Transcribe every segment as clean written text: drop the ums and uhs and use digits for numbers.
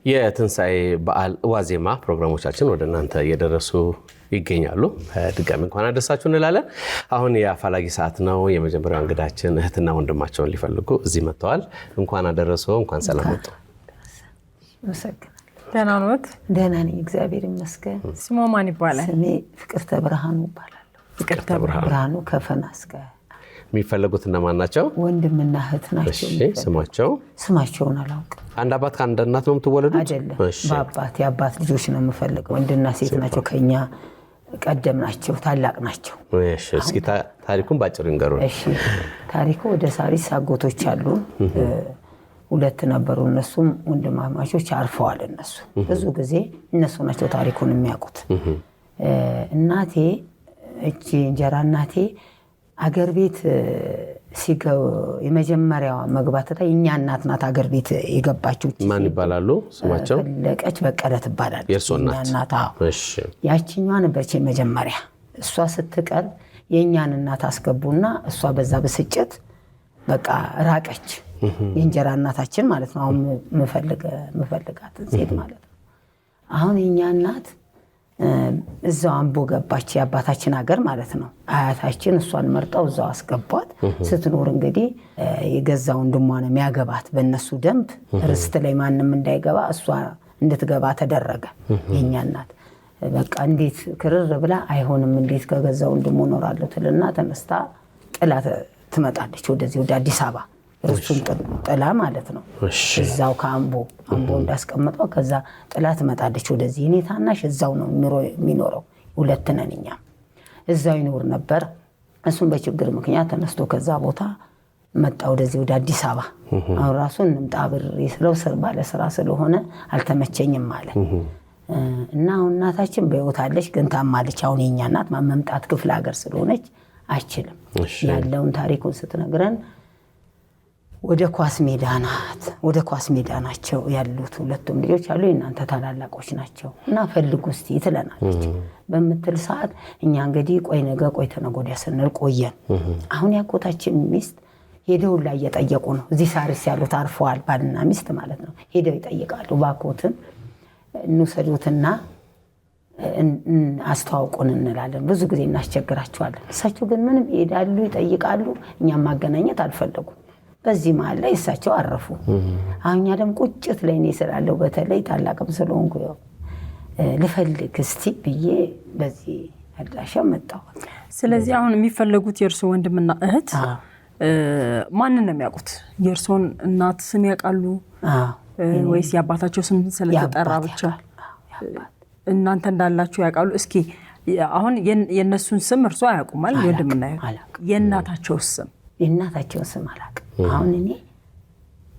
የትንሳኤ በዓል ዋዜማ ፕሮግራሞቻችን ወደ እናንተ እየደረሱ ይገኛሉ። ድጋሚ እንኳን አደረሳችሁ እንላለን። አሁን የአፋላጊ ሰዓት ነው። የመጀመሪያው እንግዳችን እህትና ወንድማቸውን ሊፈልጉ እዚህ መጥተዋል። እንኳን አደረሰው፣ እንኳን ሰላም መጡ። ደህና ነዎት? ደህና ነኝ እግዚአብሔር ይመስገን። ስሙ ማን ይባላል? ስሜ ፍቅርተ ብርሃኑ እባላለሁ። ፍቅርተ ብርሃኑ ከፈናስጋ። የሚፈልጉት እነማን ናቸው? ወንድምና እህት ናቸው። እሺ፣ ስማቸውን አላውቅም። አንድ አባት ከአንድ እናት ነው የምትወለዱት? አይደለም፣ የአባት ልጆች ነው የምፈልገው። ወንድና ሴት ናቸው። ከኛ ቀደም ናቸው፣ ታላቅ ናቸው። እሺ፣ እስኪ ታሪኩን ባጭሩ ይንገሩን። እሺ፣ ታሪኩ ወደ ሳሪስ አጎቶች አሉ። ሁለት ነበሩ። እነሱም ወንድማማቾች አርፈዋል። እነሱ ብዙ ጊዜ እነሱ ናቸው ታሪኩን የሚያውቁት። እናቴ እቺ እንጀራ እናቴ አገር ቤት ሲገው የመጀመሪያዋ መግባት ላይ እኛ እናት ናት አገር ቤት የገባችው። ማን ይባላሉ ስማቸው? ፈለቀች በቀለ ትባላለች። የእርሶ እናት? እሺ። ያቺኛዋ ነበረች መጀመሪያ። እሷ ስትቀር የእኛን እናት አስገቡና እሷ በዛ ብስጭት በቃ ራቀች። የእንጀራ እናታችን ማለት ነው። አሁን ምፈልጋት ሴት ማለት ነው። አሁን የእኛ እናት እዛው አምቦ ገባች፣ የአባታችን ሀገር ማለት ነው። አያታችን እሷን መርጠው እዛው አስገቧት። ስትኖር እንግዲህ የገዛ ወንድሟ ነው የሚያገባት በእነሱ ደንብ። ርስት ላይ ማንም እንዳይገባ እሷ እንድትገባ ተደረገ። የእኛ እናት በቃ እንዴት ክርር ብላ አይሆንም፣ እንዴት ከገዛ ወንድሟ እኖራለሁ ትልና ተነስታ ጥላ ትመጣለች ወደዚህ ወደ አዲስ አበባ። እሱን ጥላ ማለት ነው። እዛው ከአምቦ እንዳስቀምጠው ከዛ ጥላ ትመጣለች ወደዚህ። እኔ ታናሽ እዛው ነው የሚኖረው። ሁለት ነን እኛ። እዛው ይኖር ነበር። እሱም በችግር ምክንያት ተነስቶ ከዛ ቦታ መጣ ወደዚህ ወደ አዲስ አበባ። አሁን ራሱን እንምጣ ብሬ ስለው ባለ ስራ ስለሆነ አልተመቸኝም አለ እና አሁን እናታችን በሕይወት አለች፣ ግን ታማለች። አሁን የኛ እናት መምጣት ክፍለ ሀገር ስለሆነች አይችልም። ያለውን ታሪኩን ስትነግረን ወደ ኳስ ሜዳ ናት። ወደ ኳስ ሜዳ ናቸው ያሉት ሁለቱም ልጆች አሉ። የእናንተ ታላላቆች ናቸው እና ፈልጉ እስቲ ትለናለች። በምትል ሰዓት እኛ እንግዲህ ቆይ ነገ ቆይ ተነገ ወዲያ ስንል ቆየን። አሁን ያጎታችን ሚስት ሄደው ላይ እየጠየቁ ነው። እዚህ ሳሪስ ያሉት አርፈዋል፣ ባልና ሚስት ማለት ነው። ሄደው ይጠይቃሉ። ባኮትን እንውሰዱትና አስተዋውቁን እንላለን። ብዙ ጊዜ እናስቸግራቸዋለን። እሳቸው ግን ምንም ይሄዳሉ፣ ይጠይቃሉ። እኛም ማገናኘት አልፈለጉም። በዚህ መሀል ላይ እሳቸው አረፉ። አሁን እኛ ደግሞ ቁጭት ላይ እኔ ስላለው በተለይ ታላቅም ስለሆንኩ ልፈልግ እስቲ ብዬ በዚህ አድራሻ መጣሁ። ስለዚህ አሁን የሚፈለጉት የእርሶ ወንድምና እህት ማንን ነው የሚያውቁት? የእርሶን እናት ስም ያውቃሉ ወይስ የአባታቸው ስም ስለተጠራ ብቻ እናንተ እንዳላችሁ ያውቃሉ? እስኪ አሁን የእነሱን ስም እርሶ አያውቁማል? የወንድምና የእናታቸው ስም? የእናታቸውን ስም አላውቅም። አሁን እኔ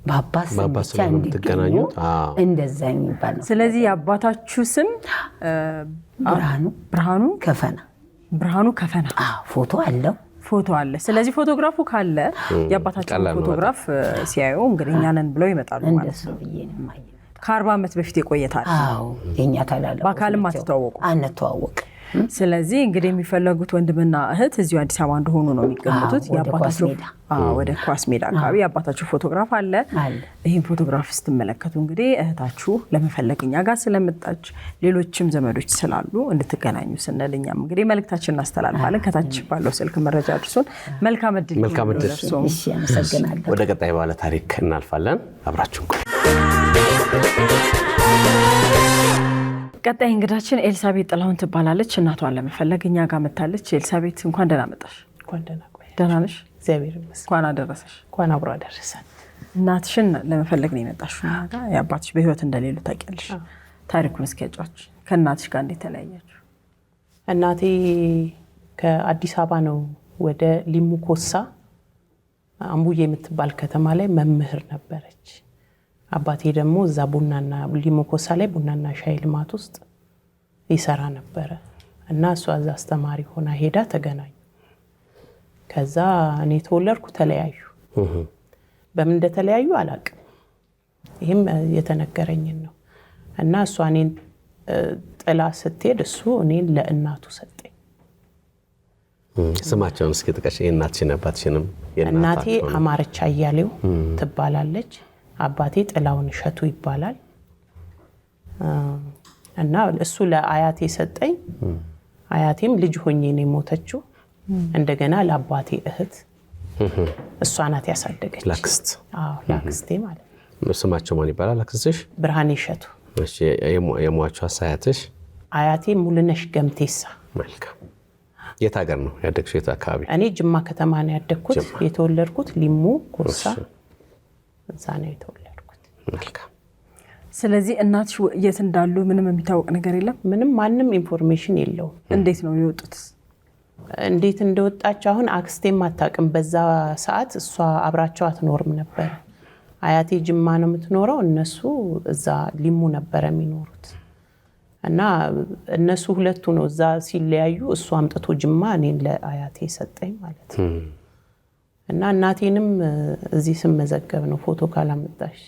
በአባት ስም ብቻ እንዲገናኙ እንደዛ የሚባል ነው። ስለዚህ የአባታችሁ ስም ብርሃኑ ከፈና። ፎቶ አለ። ስለዚህ ፎቶግራፉ ካለ የአባታችሁ ፎቶግራፍ ሲያዩ እንግዲህ እኛ ነን ብለው ይመጣሉ ማለት ነው። ከ40 ዓመት በፊት የቆየታል። የኛ ታላላቅ በአካልም አትተዋወቁ? አንተዋወቅ። ስለዚህ እንግዲህ የሚፈለጉት ወንድምና እህት እዚሁ አዲስ አበባ እንደሆኑ ነው የሚገመቱት። ወደ ኳስ ሜዳ አካባቢ የአባታችሁ ፎቶግራፍ አለ። ይህን ፎቶግራፍ ስትመለከቱ እንግዲህ እህታችሁ ለመፈለግ እኛ ጋር ስለመጣች ሌሎችም ዘመዶች ስላሉ እንድትገናኙ ስንል እኛም እንግዲህ መልእክታችን እናስተላልፋለን። ከታች ባለው ስልክ መረጃ አድርሱን። መልካም እድል። እሺ፣ አመሰግናለሁ። ወደ ቀጣይ ባለ ታሪክ እናልፋለን። አብራችሁ ቀጣይ እንግዳችን ኤልሳቤት ጥላሁን ትባላለች። እናቷን ለመፈለግ እኛ ጋር መጣለች። ኤልሳቤት እንኳን ደህና መጣሽ። እንኳን ደህና ቆይ። ደህና ነሽ? እግዚአብሔር ይመስገን። እንኳን አደረሰሽ። እንኳን አብሮ አደረሰን። እናትሽን ለመፈለግ ነው የመጣሽው እኛ ጋር። የአባትሽ በህይወት እንደሌሉ ታውቂያለሽ። ታሪኩን እስኪ ያጫውች። ከእናትሽ ጋር እንዴት ተለያያችሁ? እናቴ ከአዲስ አበባ ነው ወደ ሊሙ ኮሳ አምቡዬ የምትባል ከተማ ላይ መምህር ነበረች። አባቴ ደግሞ እዛ ቡናና ሊሙ ኮሳ ላይ ቡናና ሻይ ልማት ውስጥ ይሰራ ነበረ እና እሷ እዛ አስተማሪ ሆና ሄዳ ተገናኙ። ከዛ እኔ ተወለድኩ፣ ተለያዩ። በምን እንደተለያዩ አላውቅም። ይሄም የተነገረኝን ነው። እና እሷ እኔን ጥላ ስትሄድ እሱ እኔን ለእናቱ ሰጠኝ። ስማቸውን እስኪ ጥቀሽ። የእናትሽን አባትሽንም? እናቴ አማረች አያሌው ትባላለች። አባቴ ጥላውን እሸቱ ይባላል። እና እሱ ለአያቴ ሰጠኝ አያቴም ልጅ ሆኜ ነው የሞተችው እንደገና ለአባቴ እህት እሷ ናት ያሳደገች ላክስት ላክስቴ ማለት ነው ስማቸው ማን ይባላል አክስትሽ ብርሃኔ ሸቱ እሺ የሟቿ አያትሽ አያቴ ሙሉነሽ ገምቴሳ መልካም የት ሀገር ነው ያደግሽው የት አካባቢ እኔ ጅማ ከተማ ነው ያደግኩት የተወለድኩት ሊሙ ኮሳ እዛ ነው የተወለድኩት መልካም ስለዚህ እናትሽ የት እንዳሉ ምንም የሚታወቅ ነገር የለም ምንም ማንንም ኢንፎርሜሽን የለው እንዴት ነው የወጡት እንዴት እንደወጣች አሁን አክስቴም አታውቅም በዛ ሰዓት እሷ አብራቸው አትኖርም ነበር አያቴ ጅማ ነው የምትኖረው እነሱ እዛ ሊሙ ነበር የሚኖሩት እና እነሱ ሁለቱ ነው እዛ ሲለያዩ እሱ አምጥቶ ጅማ እኔን ለአያቴ ሰጠኝ ማለት ነው እና እናቴንም እዚህ ስመዘገብ ነው ፎቶ ካላመጣሽ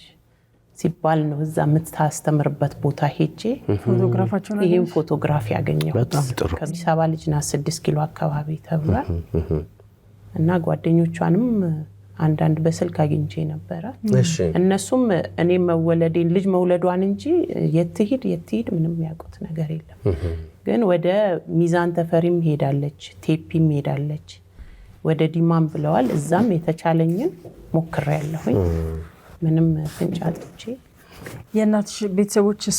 ሲባል ነው እዛ የምታስተምርበት ቦታ ሄጄ ፎቶግራፋቸው ነው ይሄን ፎቶግራፊ ያገኘው በጣም ጥሩ ከአዲስ አበባ ልጅና 6 ኪሎ አካባቢ ተብሏል እና ጓደኞቿንም አንዳንድ በስልክ አግኝቼ ነበር እሺ እነሱም እኔ መወለዴን ልጅ መውለዷን እንጂ የትሂድ ምንም ያውቁት ነገር የለም ግን ወደ ሚዛን ተፈሪም ሄዳለች ቴፒም ሄዳለች ወደ ዲማም ብለዋል እዛም የተቻለኝን ሞክሬያለሁኝ ምንም ፍንጫጥቼ የእናትሽ ቤተሰቦችስ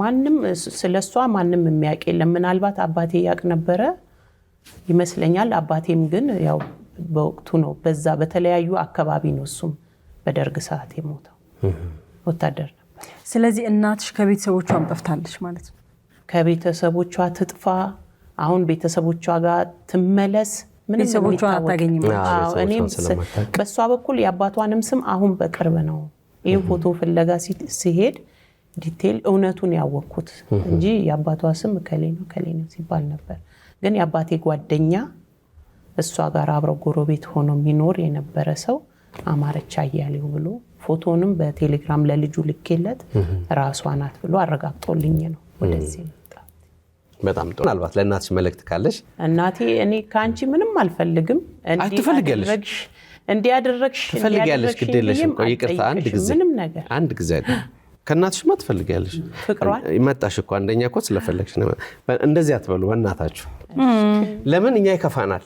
ማንንም ስለሷ ማንንም የሚያውቅ የለም ምናልባት አባቴ ያቅ ነበር ይመስለኛል አባቴም ግን ያው በወቅቱ ነው በዛ በተለያዩ አካባቢ ነው እሱም በደርግ ሰዓት የሞተው ወታደር ነበር ስለዚህ እናትሽ ከቤተሰቦቿ ጠፍታለች ማለት ነው ከቤተሰቦቿ ትጥፋ አሁን ቤተሰቦቿ ጋር ትመለስ ምንም ቤተሰቦቿ አታገኝም እኔም በሷ በኩል ያባቷንም ስም አሁን በቅርብ ነው ይሄን ፎቶ ፍለጋ ሲሄድ ዲቴል እውነቱን ያወቅኩት እንጂ ያባቷ ስም ከሌ ነው ሲባል ነበር ግን ያባቴ ጓደኛ እሷ ጋር አብረው ጎረቤት ሆኖ የሚኖር የነበረ ሰው አማረች አያሌው ብሎ ፎቶንም በቴሌግራም ለልጁ ልኬለት ራሷ ናት ብሎ አረጋግጦልኝ ነው ወደዚህ በጣም ጥሩ ምናልባት ለእናትሽ መልእክት ካለሽ እናቴ እኔ ካንቺ ምንም አልፈልግም እንዲያደረግሽ ትፈልጊያለሽ ግዴለሽም ይቅርታ አንድ ጊዜ ከእናትሽ ማ ትፈልጊያለሽ ፍቅሯን ይመጣሽ እኮ አንደኛ እኮ ስለፈለግሽ ነው እንደዚህ አትበሉ በእናታችሁ ለምን እኛ ይከፋናል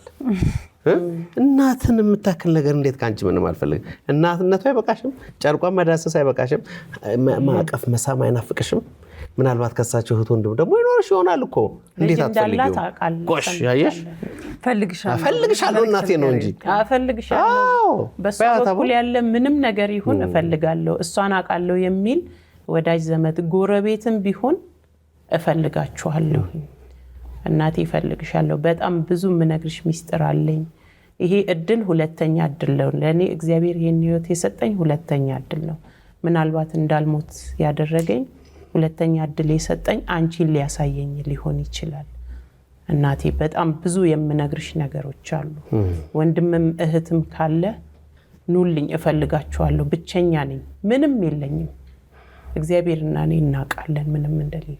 እናትን የምታክል ነገር እንዴት ካንቺ ምንም አልፈልግ እናትነቷ አይበቃሽም ጨርቋን መዳሰስ አይበቃሽም ማቀፍ መሳም አይናፍቅሽም ምናልባት ከሳቸው እህት ወንድም ደግሞ ይኖርሽ ይሆናል እኮ እንዴት አትፈልጊው ጎሽ ያየሽ ፈልግሻለሁ እናቴ ነው እንጂ ፈልግሻለሁ በሷ በኩል ያለ ምንም ነገር ይሁን እፈልጋለሁ እሷን አቃለሁ የሚል ወዳጅ ዘመድ ጎረቤትም ቢሆን እፈልጋችኋለሁ እናቴ እፈልግሻለሁ በጣም ብዙ ምነግርሽ ሚስጥር አለኝ ይሄ እድል ሁለተኛ እድል ነው ለኔ እግዚአብሔር ይሄን ህይወት የሰጠኝ ሁለተኛ እድል ነው ምናልባት እንዳልሞት ያደረገኝ ሁለተኛ እድል የሰጠኝ አንቺን ሊያሳየኝ ሊሆን ይችላል እናቴ በጣም ብዙ የምነግርሽ ነገሮች አሉ ወንድምም እህትም ካለ ኑልኝ እፈልጋችኋለሁ ብቸኛ ነኝ ምንም የለኝም እግዚአብሔርና እኔ እናቃለን ምንም እንደሌለ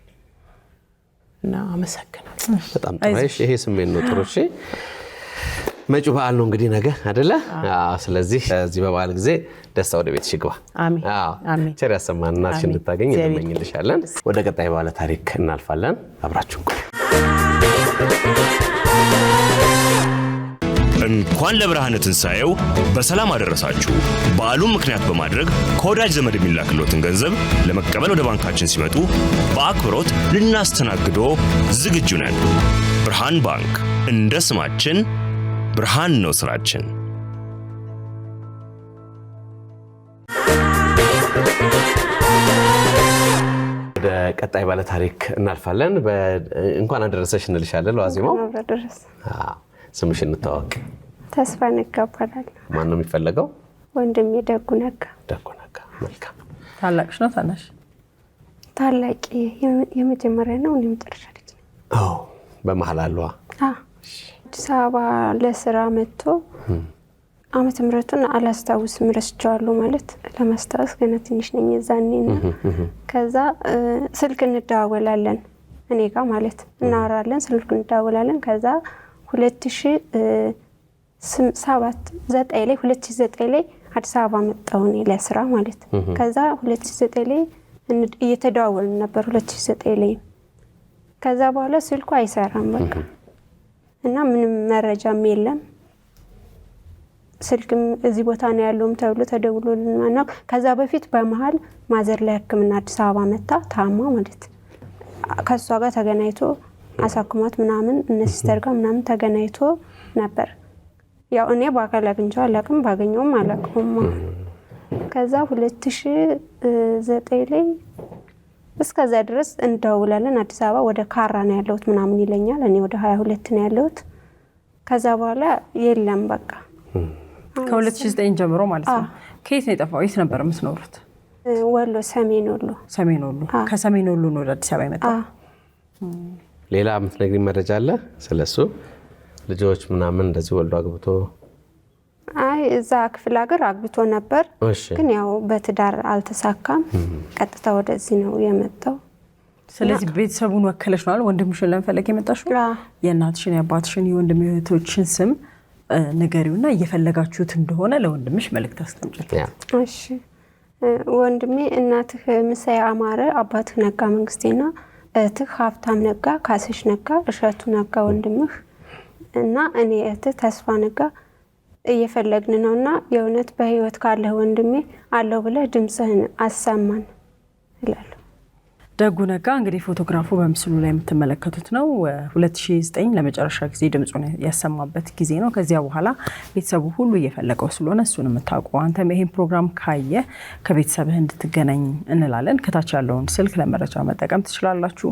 እና አመሰግናለሁ በጣም ጥሩሽ ይሄ ስሜት ነው ጥሩሽ መጪው በዓል ነው እንግዲህ ነገ አይደለ ስለዚህ እዚህ በበዓል ጊዜ ደስታ ወደ ቤትሽ ይግባ አሜን ቸር ያሰማን እናትሽን እንድታገኝ እንመኝልሻለን ወደ ቀጣይ ባለ ታሪክ እናልፋለን አብራችሁን ቆዩ እንኳን ለብርሃነ ትንሣኤው በሰላም አደረሳችሁ በዓሉን ምክንያት በማድረግ ከወዳጅ ዘመድ የሚላክሎትን ገንዘብ ለመቀበል ወደ ባንካችን ሲመጡ በአክብሮት ልናስተናግዶ ዝግጁ ነን ብርሃን ባንክ እንደ ስማችን ብርሃን ነው ስራችን ወደ ቀጣይ ባለ ታሪክ እናልፋለን እንኳን አደረሰሽ እንልሻለን ዋዜማው ስምሽ እንታወቅ ተስፋ ነጋባላል ማን ነው የሚፈልገው ወንድሜ ደጉ ነጋ መልካም ታላቅሽ ነው ታናሽ ታላቂ የመጀመሪያ ነው እኔ መጨረሻ ልጅ ነኝ በመሃል አለዋ አዲስ አበባ ለስራ መጥቶ ዓመተ ምህረቱን አላስታውስም ረስቼዋለሁ ማለት ለማስታወስ ገና ትንሽ ነኝ እዛኔና ከዛ ስልክ እንደዋወላለን እኔ ጋር ማለት እናወራለን ስልክ እንደዋወላለን ከዛ 2009 ላይ አዲስ አበባ መጣሁ እኔ ለስራ ማለት ከዛ 2009 ላይ እየተደዋወልን ነበር 2009 ላይ። ከዛ በኋላ ስልኩ አይሰራም በቃ እና ምንም መረጃም የለም። ስልክም እዚህ ቦታ ነው ያለውም ተብሎ ተደውሎልን እና ከዛ በፊት በመሃል ማዘር ላይ ሕክምና አዲስ አበባ መጣ ታማ ማለት ከሷ ጋር ተገናኝቶ አሳክሟት ምናምን እነ ሲስተር ጋር ምናምን ተገናኝቶ ነበር። ያው እኔ በአካል አግኝቼው አላውቅም፣ ባገኘውም አላውቅም። ከዛ 2009 ላይ እስከዛ ድረስ እንደውላለን። አዲስ አበባ ወደ ካራ ነው ያለሁት ምናምን ይለኛል። እኔ ወደ 22 ነው ያለሁት። ከዛ በኋላ የለም በቃ ከ2009 ጀምሮ ማለት ነው። ከየት ነው የጠፋው? የት ነበር የምትኖሩት? ወሎ፣ ሰሜን ወሎ። ሰሜን ወሎ። ከሰሜን ወሎ ነው ወደ አዲስ አበባ የመጣው። ሌላ የምትነግሪኝ መረጃ አለ ስለሱ? ልጆች ምናምን እንደዚህ ወልዶ አግብቶ? አይ እዛ ክፍለ ሀገር አግብቶ ነበር፣ ግን ያው በትዳር አልተሳካም። ቀጥታ ወደዚህ ነው የመጣው። ስለዚህ ቤተሰቡን ወከለሽ ነው አይደል ወንድምሽን ለመፈለግ የመጣሽው? የእናትሽን የአባትሽን የወንድም እህቶችን ስም ንገሪውና እየፈለጋችሁት እንደሆነ ለወንድምሽ መልእክት አስቀምጪለት። እሺ ወንድሜ እናትህ ምሳይ አማረ፣ አባትህ ነጋ መንግስቴና እህትህ ሀብታም ነጋ፣ ካስሽ ነጋ፣ እሸቱ ነጋ ወንድምህ እና እኔ እህትህ ተስፋ ነጋ እየፈለግን ነውና የእውነት በህይወት ካለህ ወንድሜ አለው ብለህ ድምጽህን አሰማን ይላል። ደጉ ነጋ እንግዲህ ፎቶግራፉ በምስሉ ላይ የምትመለከቱት ነው። 2009 ለመጨረሻ ጊዜ ድምጹን ያሰማበት ጊዜ ነው። ከዚያ በኋላ ቤተሰቡ ሁሉ እየፈለገው ስለሆነ እሱን የምታውቁ አንተም ይሄን ፕሮግራም ካየ ከቤተሰብህ እንድትገናኝ እንላለን። ከታች ያለውን ስልክ ለመረጃ መጠቀም ትችላላችሁ።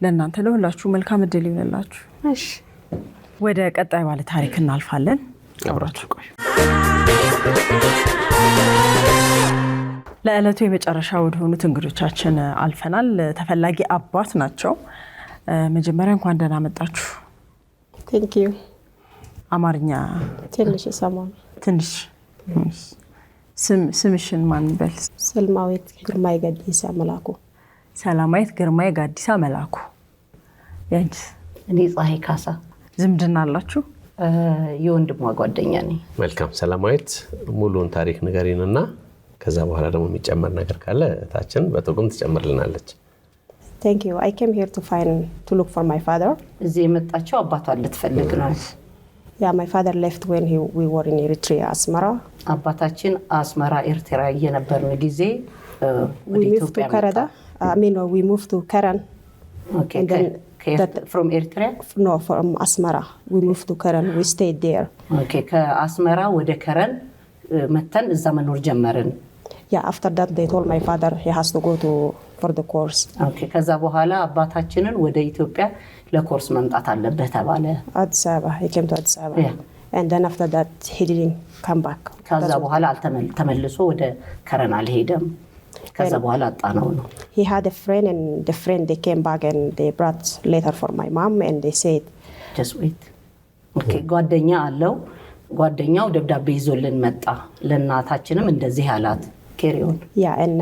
ለእናንተ ለሁላችሁ መልካም እድል ይሁንላችሁ። እሺ ወደ ቀጣይ ባለ ታሪክ እናልፋለን። አብራችሁ ቆዩ። ለዕለቱ የመጨረሻ ወደ ሆኑት እንግዶቻችን አልፈናል። ተፈላጊ አባት ናቸው። መጀመሪያ እንኳን ደህና መጣችሁ። ቴንክ ዩ። አማርኛ ትንሽ ሰማን። ትንሽ ስምሽን ማን በል? ሰላማዊት ግርማይ ጋዲሳ መላኩ። ሰላማዊት ግርማይ ጋዲሳ መላኩ። ያንቺ? እኔ ፀሐይ ካሳ። ዝምድና አላችሁ? የወንድሟ ጓደኛ ነኝ። መልካም ሰላማዊት፣ ሙሉን ታሪክ ንገሪንና ከዛ በኋላ ደግሞ የሚጨመር ነገር ካለ ታችን በጥቁም ትጨምርልናለች። Thank you. I came here to look for my father. እዚህ የመጣቸው አባቷን ልትፈልግ ነው። Yeah, my father left when we were in Eritrea, Asmara. አባታችን አስመራ ኤርትራ የነበርን ጊዜ we moved to Canada. We moved to Karen. Okay. And then from Eritrea? No, from Asmara. We moved to Karen. We stayed there. Okay. ከአስመራ ወደ ከረን መተን እዛ መኖር ጀመርን። Yeah, after that they told my father he has to go for the course. Okay. ከዛ በኋላ አባታችንን ወደ ኢትዮጵያ ለኮርስ መምጣት አለበት ተባለ። Addis Ababa. He came to Addis Ababa. Yeah. And then after that he didn't come back. ከዛ በኋላ ተመልሶ ወደ ከረን አልሄደም። ከዛ በኋላ አጣነው ነው። He had a friend and the friend they came back and they brought letter for my mom and they said just wait. Okay. ጓደኛ አለው። ጓደኛው ደብዳቤ ይዞልን መጣ። ለእናታችንም እንደዚህ አላት። Carry-on. Yeah, and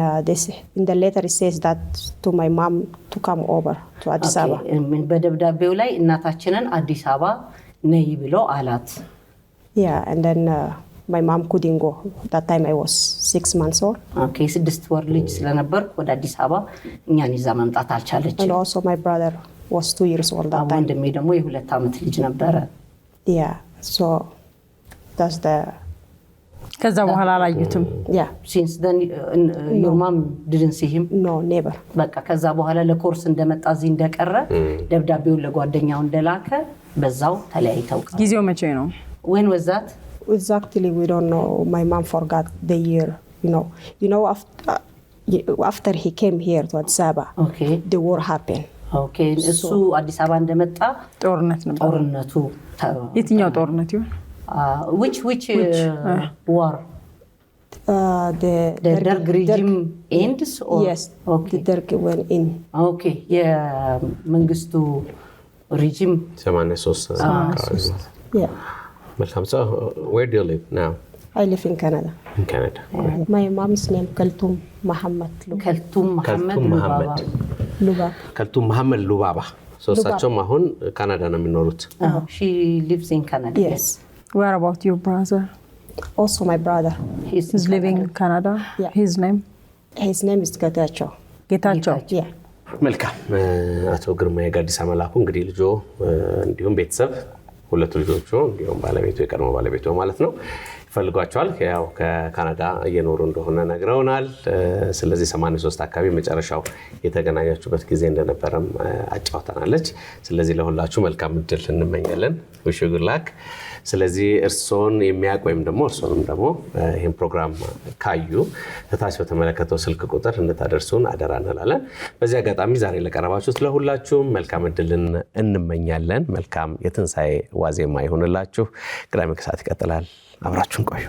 in the letter it says that to my mom to come over to Addis Ababa. በደብዳቤው ላይ እናታችንን አዲስ አበባ ነይ ብሎ አላት። Yeah, and then my mom couldn't go. That time I was 6 months old. Okay, 6 ወር ልጅ ስለነበር ወደ አዲስ አበባ እኛን ይዛ መምጣት አልቻለችም። And also my brother was 2 years old that time. ወንድሜ ደግሞ የ2 ዓመት ልጅ ነበረ። Yeah, so that's the ከዛ በኋላ አላዩትም? Yeah. Since then your mom didn't see him? No, never. በቃ ከዛ በኋላ ለኮርስ እንደመጣ እዚህ እንደቀረ ደብዳቤውን ለጓደኛው እንደላከ በዛው ተለያይተው ቀሩ። ጊዜው መቼ ነው? When was that? Exactly, we don't know. My mom forgot the year, after he came here to Addis Ababa. Okay. The war happened. Okay, እሱ አዲስ አበባ እንደመጣ ጦርነት ነበር። ጦርነቱ የትኛው ጦርነት ይሆን? which war? The Derg regime ends or? Yes. Okay. The Derg went in. Okay. የመንግስቱ regime 83 አካባቢ። Yeah. መልካም። So where do you live now? I live in Canada. In Canada. My mom's name Kaltum Muhammad ከልቱም መሐመድ Luba. ከልቱም መሐመድ ሉባባ። ሶስታቸውም አሁን ካናዳ ነው የሚኖሩት። She lives in Canada. Yes. Where about your brother? Also my brother. He's living in Canada. Yeah. His name? His name is Getachew. ጌታቸው መልካም አቶ ግርማይ ጋዲሳ መላኩ እንግዲህ ልጆ እንዲሁም ቤተሰብ ሁለት ልጆቹ እንዲሁም ባለቤቱ የቀድሞ ባለቤቱ ማለት ነው ፈልጓቸዋል ያው ከካናዳ እየኖሩ እንደሆነ ነግረውናል ስለዚህ 83 አካባቢ መጨረሻው የተገናኛችሁበት ጊዜ እንደነበረም አጫውተናለች ስለዚህ ለሁላችሁ መልካም እድል እንመኛለን wish you good luck ስለዚህ እርሶን የሚያውቁ ወይም ደግሞ እርሶንም ደግሞ ይሄን ፕሮግራም ካዩ ተታች በተመለከተው ስልክ ቁጥር እንድታደርሱን አደራ እንላለን በዚህ አጋጣሚ ዛሬ ለቀረባችሁት ለሁላችሁም መልካም እድልን እንመኛለን መልካም የትንሳኤ ዋዜማ ይሁንላችሁ ቅዳሜ ከሰዓት ይቀጥላል አብራችሁን ቆዩ